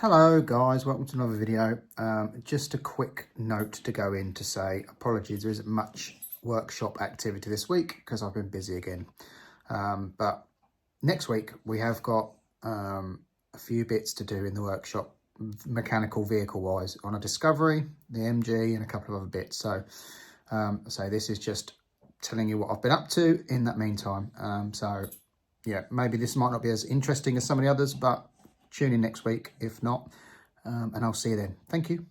Hello guys, welcome to another video. Just a quick note to go in to say apologies, there isn't much workshop activity this week because I've been busy again. But next week we have got a few bits to do in the workshop, mechanical vehicle wise, on a Discovery, the MG and a couple of other bits. So this is just telling you what I've been up to in that meantime. So yeah, maybe this might not be as interesting as some of the others, but tune in next week if not, and I'll see you then. Thank you.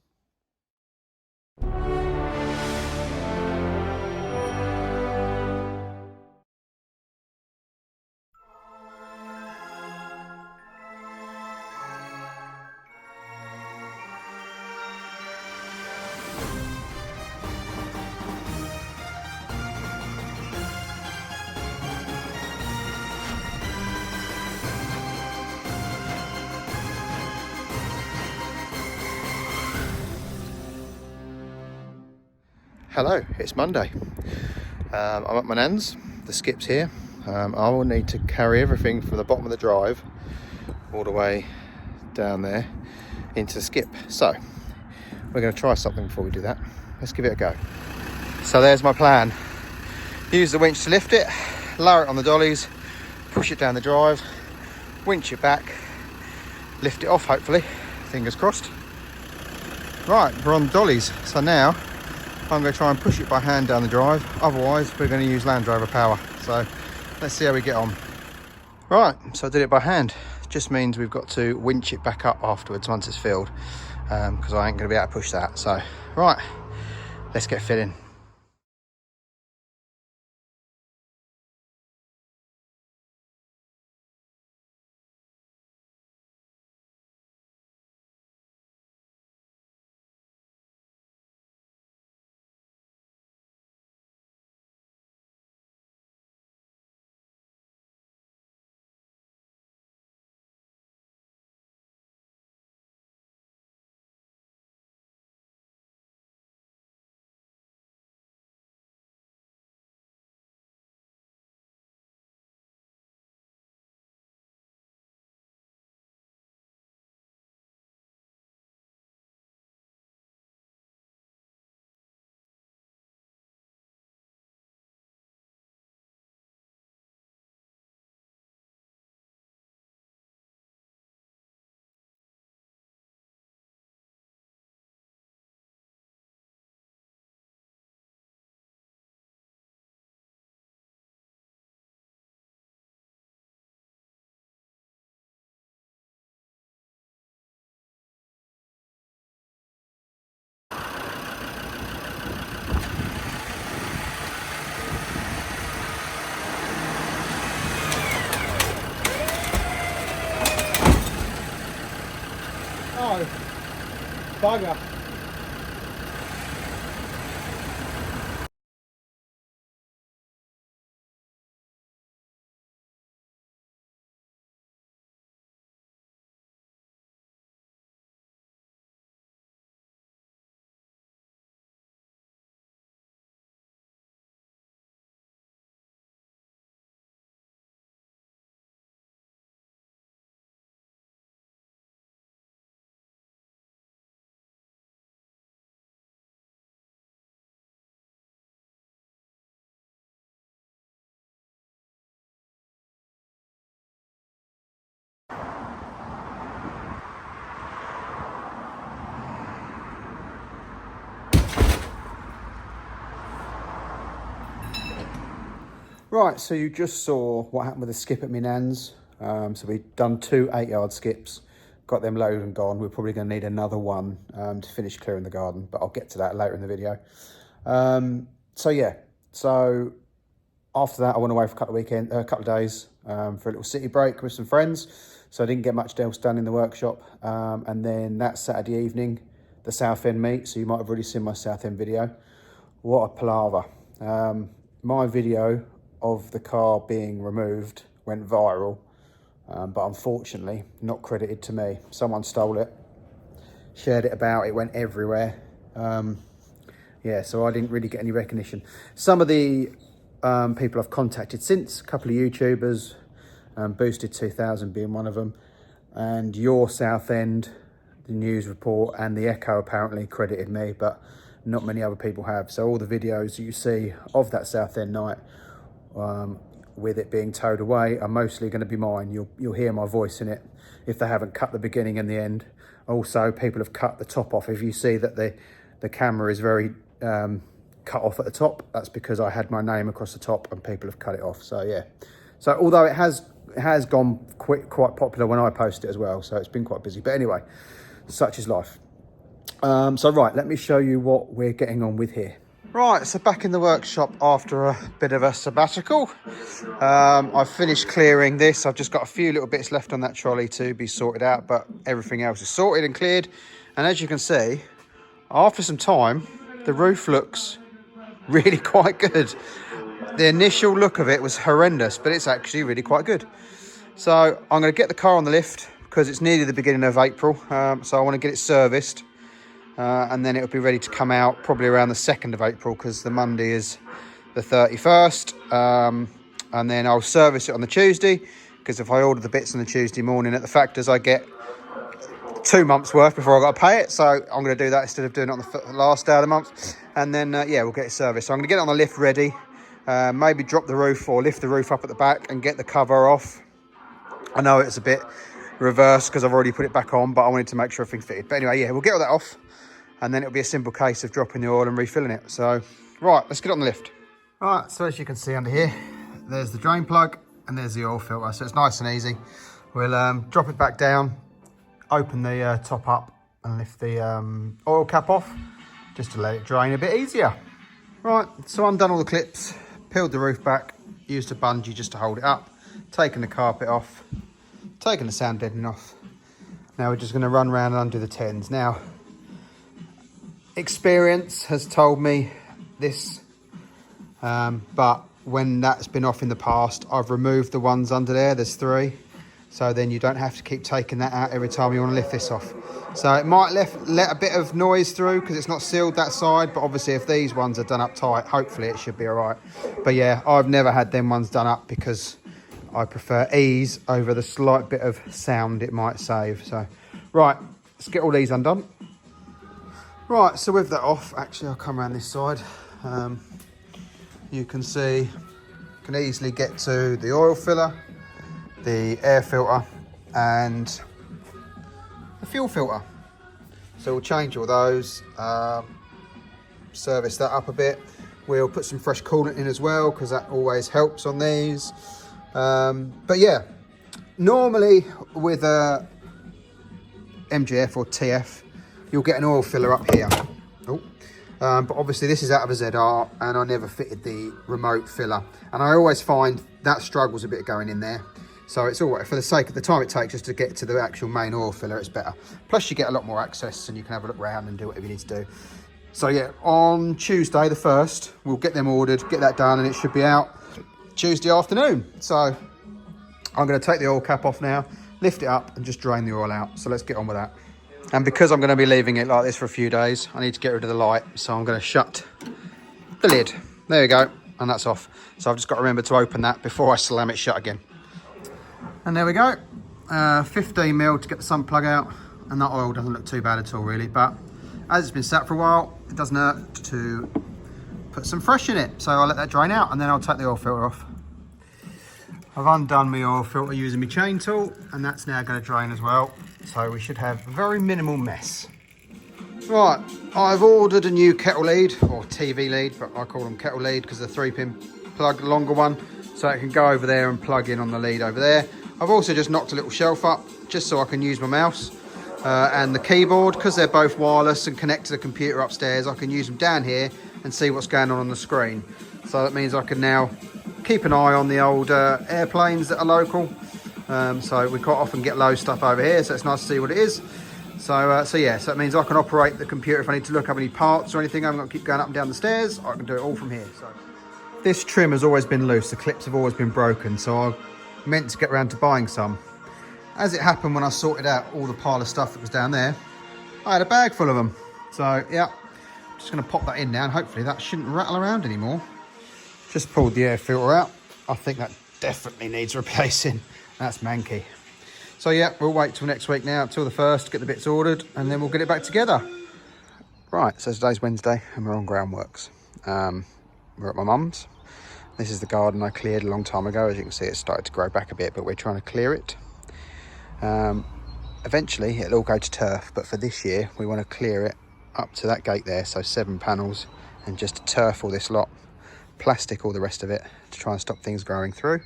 Hello, it's Monday. I'm at my nan's, the skip's here. I will need to carry everything from the bottom of the drive all the way down there into the skip. So we're going to try something before we do that. Let's give it a go. So there's my plan. Use the winch to lift it, lower it on the dollies, push it down the drive, winch it back, lift it off hopefully, fingers crossed. Right, we're on dollies. So now I'm going to try and push it by hand down the drive, otherwise we're going to use Land Rover power. So let's see how we get on. Right, so I did it by hand. Just means we've got to winch it back up afterwards once it's filled, because I ain't going to be able to push that. So right, let's get filling. Oh, bugger. Right, so you just saw what happened with the skip at my nan's. So we've done 2 8-yard skips, got them loaded and gone. We're probably going to need another one to finish clearing the garden, but I'll get to that later in the video. So yeah, so after that I went away for a couple of days for a little city break with some friends. So I didn't get much else done in the workshop. And then that Saturday evening, the Southend meet. So you might have already seen my Southend video. What a palaver. My video of the car being removed went viral, but unfortunately not credited to me. Someone stole it, shared it about, it went everywhere. Yeah, so I didn't really get any recognition. Some of the people I've contacted since, a couple of YouTubers, Boosted 2000 being one of them, and your Southend the news report, and the Echo apparently credited me, but not many other people have. So all the videos that you see of that Southend night, with it being towed away, are mostly going to be mine. You'll hear my voice in it if they haven't cut the beginning and the end. Also, people have cut the top off. If you see that the camera is very cut off at the top, that's because I had my name across the top and people have cut it off. So yeah, so although it has gone quite popular when I post it as well, so it's been quite busy. But anyway, such is life. So right, let me show you what we're getting on with here. Right, so back in the workshop after a bit of a sabbatical. I've finished clearing this. I've just got a few little bits left on that trolley to be sorted out, but everything else is sorted and cleared. And as you can see, after some time, the roof looks really quite good. The initial look of it was horrendous, but it's actually really quite good. So I'm going to get the car on the lift because it's nearly the beginning of April. So I want to get it serviced. And then it'll be ready to come out probably around the 2nd of April because the Monday is the 31st. And then I'll service it on the Tuesday, because if I order the bits on the Tuesday morning at the factors, I get 2 months worth before I've got to pay it. So I'm going to do that instead of doing it on the last day of the month. And then, yeah, we'll get it serviced. So I'm going to get it on the lift ready, maybe drop the roof or lift the roof up at the back and get the cover off. I know it's a bit reversed because I've already put it back on, but I wanted to make sure everything fitted. But anyway, yeah, we'll get all that off. And then it'll be a simple case of dropping the oil and refilling it. So, right, let's get on the lift. All right, so as you can see under here, there's the drain plug and there's the oil filter. So it's nice and easy. We'll drop it back down, open the top up and lift the oil cap off just to let it drain a bit easier. Right, so undone all the clips, peeled the roof back, used a bungee just to hold it up, taken the carpet off, taken the sound deadening off. Now we're just going to run around and undo the tens. Now, experience has told me this, but when that's been off in the past, I've removed the ones under there. There's 3, so then you don't have to keep taking that out every time you want to lift this off. So it might let a bit of noise through because it's not sealed that side, but obviously if these ones are done up tight, hopefully it should be all right. But yeah, I've never had them ones done up because I prefer ease over the slight bit of sound it might save. So right, let's get all these undone. Right, so with that off, actually I'll come around this side. You can see, can easily get to the oil filler, the air filter and the fuel filter. So we'll change all those, service that up a bit. We'll put some fresh coolant in as well because that always helps on these. But yeah, normally with a MGF or TF, you'll get an oil filler up here. Oh. But obviously this is out of a ZR and I never fitted the remote filler. And I always find that struggles a bit going in there. So it's all right, for the sake of the time it takes just to get to the actual main oil filler, it's better. Plus you get a lot more access and you can have a look around and do whatever you need to do. So yeah, on Tuesday the 1st, we'll get them ordered, get that done, and it should be out Tuesday afternoon. So I'm going to take the oil cap off now, lift it up and just drain the oil out. So let's get on with that. And because I'm going to be leaving it like this for a few days, I need to get rid of the light. So I'm going to shut the lid. There we go. And that's off. So I've just got to remember to open that before I slam it shut again. And there we go. 15mm to get the sump plug out. And that oil doesn't look too bad at all, really. But as it's been sat for a while, it doesn't hurt to put some fresh in it. So I'll let that drain out and then I'll take the oil filter off. I've undone my oil filter using my chain tool, and that's now going to drain as well. So we should have a very minimal mess. Right, I've ordered a new kettle lead, or TV lead, but I call them kettle lead because the 3-pin plug, longer one, so it can go over there and plug in on the lead over there. I've also just knocked a little shelf up just so I can use my mouse and the keyboard, because they're both wireless and connect to the computer upstairs. I can use them down here and see what's going on the screen. So that means I can now keep an eye on the old airplanes that are local. So we quite often get low stuff over here, so it's nice to see what it is. So yeah, so that means I can operate the computer if I need to look up any parts or anything. I'm not keep going up and down the stairs. I can do it all from here. So this trim has always been loose. The clips have always been broken, so I meant to get around to buying some. As it happened, when I sorted out all the pile of stuff that was down there, I had a bag full of them. So yeah, just going to pop that in now, and hopefully that shouldn't rattle around anymore. Just pulled the air filter out. I think that definitely needs replacing. That's manky. So yeah, we'll wait till next week now, till the 1st, get the bits ordered, and then we'll get it back together. Right, so today's Wednesday and we're on groundworks. We're at my mum's. This is the garden I cleared a long time ago. As you can see, it's started to grow back a bit, but we're trying to clear it. Eventually it'll all go to turf, but for this year we want to clear it up to that gate there, so 7 panels, and just turf all this lot, plastic all the rest of it, to try and stop things growing through,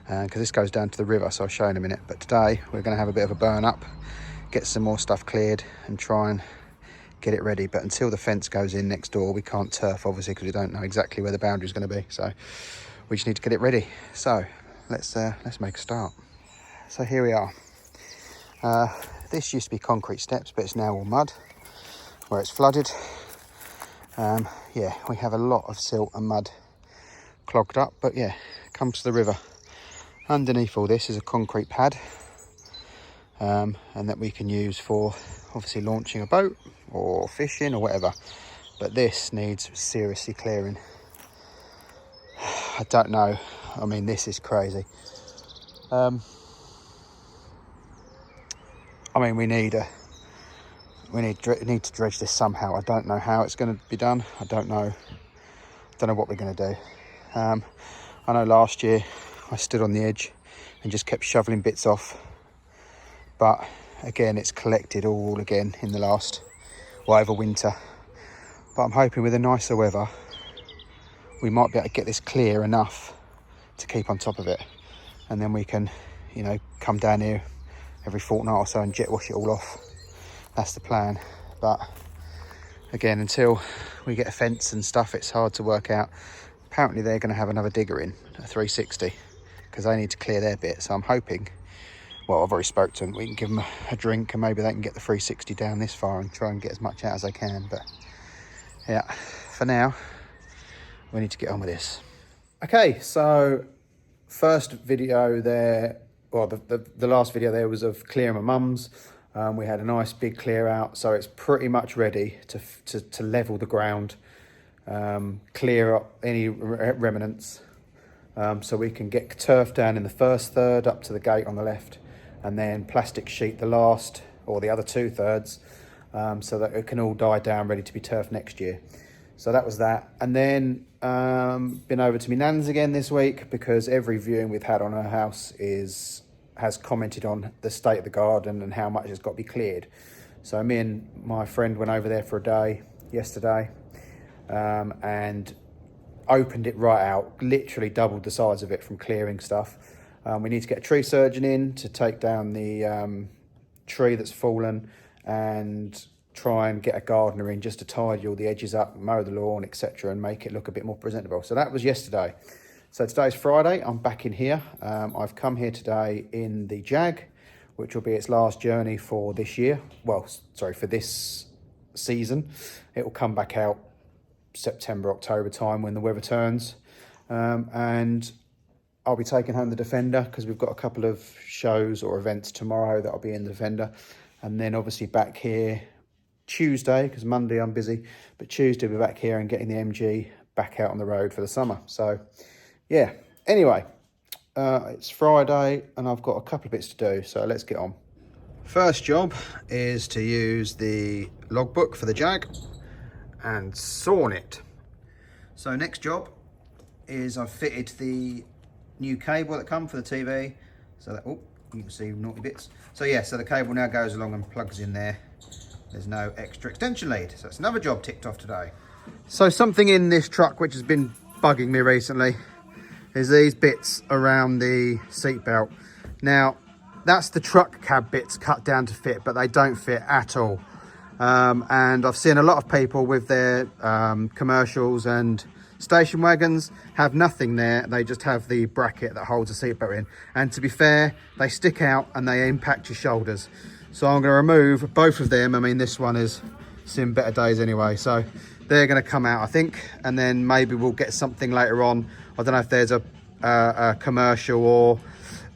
because this goes down to the river, so I'll show you in a minute. But today we're going to have a bit of a burn up, get some more stuff cleared and try and get it ready. But until the fence goes in next door, we can't turf, obviously, because we don't know exactly where the boundary is going to be, so we just need to get it ready. So let's make a start. So here we are. This used to be concrete steps, but it's now all mud where it's flooded. Yeah, we have a lot of silt and mud clogged up, but yeah, come to the river. Underneath all this is a concrete pad, and that we can use for obviously launching a boat or fishing or whatever. But this needs seriously clearing. I don't know, I mean, this is crazy. I mean, we need to dredge this somehow. I don't know how it's going to be done. I don't know what we're going to do. I know last year I stood on the edge and just kept shoveling bits off, but again, it's collected all again in the last, well, over winter. But I'm hoping with the nicer weather we might be able to get this clear enough to keep on top of it, and then we can, you know, come down here every fortnight or so and jet wash it all off. That's the plan. But again, until we get a fence and stuff, it's hard to work out. Apparently they're going to have another digger in, a 360, because they need to clear their bit. So I'm hoping, well, I've already spoke to them, we can give them a drink and maybe they can get the 360 down this far and try and get as much out as they can. But yeah, for now we need to get on with this. Okay, so first video there, well, the last video there was of clearing my mum's. We had a nice big clear out, so it's pretty much ready to level the ground, clear up any remnants, so we can get turf down in the first third up to the gate on the left, and then plastic sheet the last, or the other 2/3, so that it can all die down ready to be turfed next year. So that was that. And then been over to my nan's again this week, because every viewing we've had on her house has commented on the state of the garden and how much has got to be cleared. So me and my friend went over there for a day yesterday, and opened it right out, literally doubled the size of it from clearing stuff. We need to get a tree surgeon in to take down the tree that's fallen, and try and get a gardener in just to tidy all the edges up, mow the lawn, etc., and make it look a bit more presentable. So that was yesterday. So today's Friday, I'm back in here. I've come here today in the Jag, which will be its last journey for this year. Well, sorry, for this season. It will come back out September, October time when the weather turns. And I'll be taking home the Defender, because we've got a couple of shows or events tomorrow that I'll be in the Defender. And then obviously back here Tuesday, because Monday I'm busy, but Tuesday we'll be back here and getting the MG back out on the road for the summer. So yeah, anyway, it's Friday and I've got a couple of bits to do, so let's get on. First job is to use the logbook for the Jag and sawn it. So next job is I've fitted the new cable that come for the TV, so that, oh, you can see naughty bits. So yeah, so the cable now goes along and plugs in there. There's no extra extension lead, so it's another job ticked off today. So something in this truck which has been bugging me recently is these bits around the seat belt. Now, that's the truck cab bits cut down to fit, but they don't fit at all. And I've seen a lot of people with their commercials and station wagons have nothing there. They just have the bracket that holds the seat belt in. And to be fair, they stick out and they impact your shoulders. So I'm going to remove both of them. I mean, this one is seen better days anyway, so they're going to come out, I think, and then maybe we'll get something later on. I don't know if there's a commercial or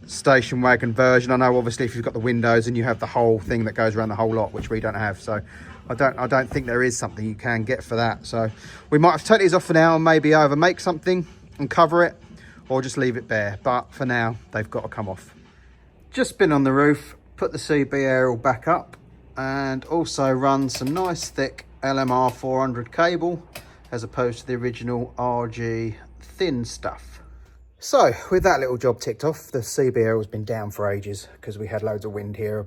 station wagon version. I know obviously if you've got the windows and you have the whole thing that goes around the whole lot, which we don't have, so I don't think there is something you can get for that. So we might have to take these off for now and maybe either make something and cover it, or just leave it bare. But for now, they've got to come off. Just been on the roof, put the CB aerial back up, and also run some nice thick LMR 400 cable as opposed to the original RG thin stuff. So with that little job ticked off, the CB aerial's been down for ages because we had loads of wind here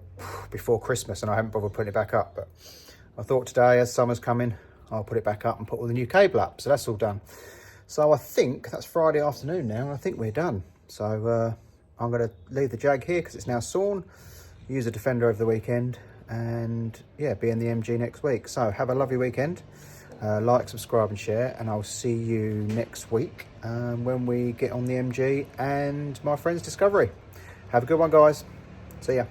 before Christmas and I haven't bothered putting it back up. But I thought today, as summer's coming, I'll put it back up and put all the new cable up. So that's all done. So I think that's Friday afternoon now, and I think we're done. So I'm going to leave the Jag here because it's now sawn, use a Defender over the weekend, and yeah, be in the MG next week. So have a lovely weekend. Like, subscribe and share, and I'll see you next week when we get on the MG and my friend's Discovery. Have a good one, guys. See ya.